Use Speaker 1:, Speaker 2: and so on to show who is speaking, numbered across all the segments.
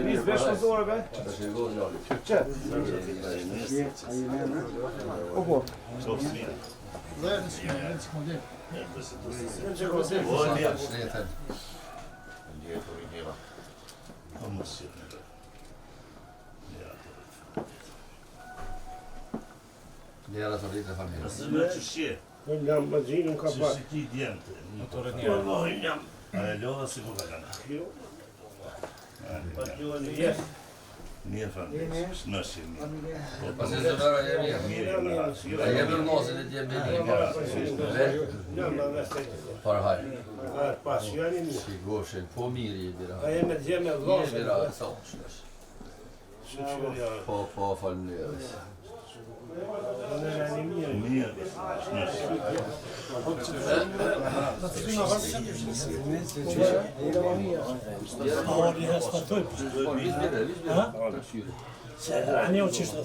Speaker 1: Nis vesh në zore, be? Që? Po.
Speaker 2: Njëra të rritë e familje.
Speaker 3: Nësime që shje.
Speaker 1: Unë jam më gjinë në kapar.
Speaker 3: Që shiki djente. A e lodha si ku ka kana. Mirë familje. Nëshje mirë.
Speaker 2: Pas e zëvera e mirë. A jemi në nosin e tjemë e mirë. Parhaj.
Speaker 1: Pas janë mirë.
Speaker 2: Si goshen, po mirë i bira.
Speaker 1: A jemi të gjemë e
Speaker 2: I
Speaker 1: vlasë.
Speaker 2: bira e thosh. Po falë njërës.
Speaker 3: Mirë.
Speaker 1: Ani o qishtë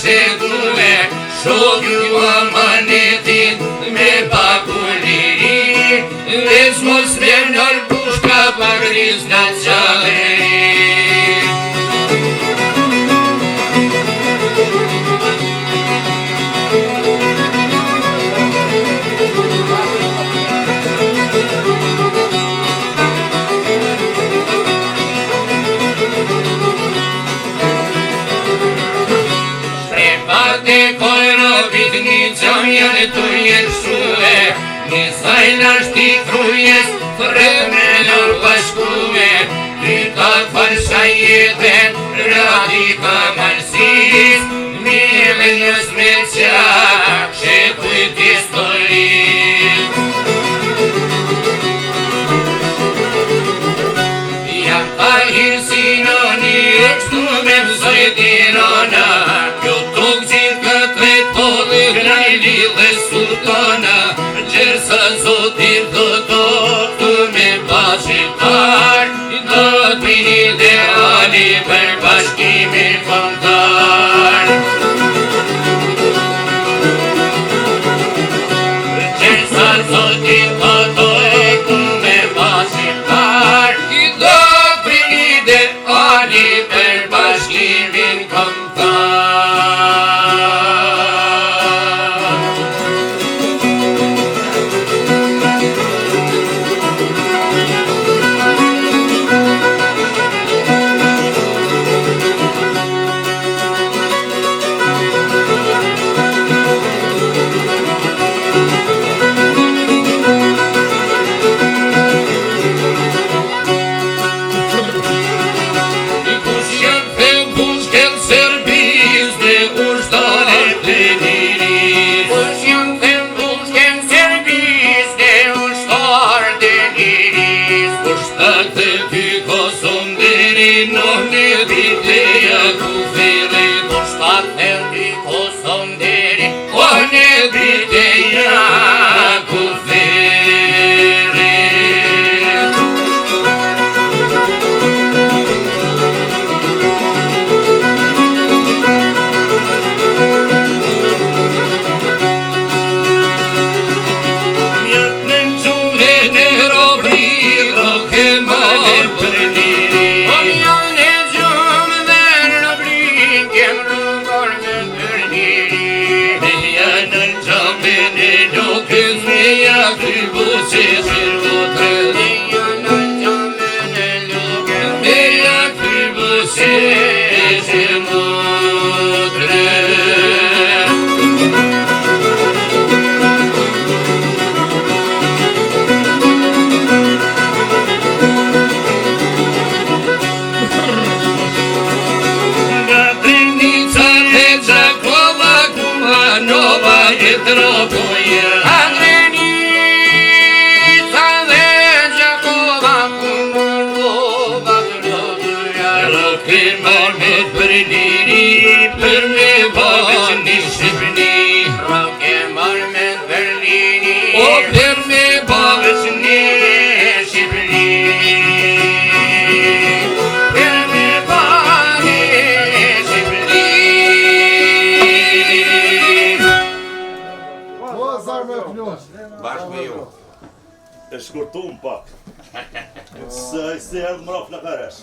Speaker 2: shekume, shoku amanetin me pakuliri, veç mos vjenor pushka pa kriz në qadri. Janë të jetëshue, një sajlasht i krujes, freme lor bashkume, ty ka farsha jeten, rati ka malsis, mire njës me qak, që kujt istorit. Jam ka hirsinoni, ekstu me mësoj tirana, kjo tuk gjithë këtë vetoni, grajli dhe sultana, gjersa zotir të tokë me bashkëtar, do t'vini ideali për bashkimin kombëtar. Gjersa zotir të tokë me bashkëtar, do t'vini ideali për bashkimin kombëtar.
Speaker 3: E shkurtum pak. Se erdhë mraf në karesh.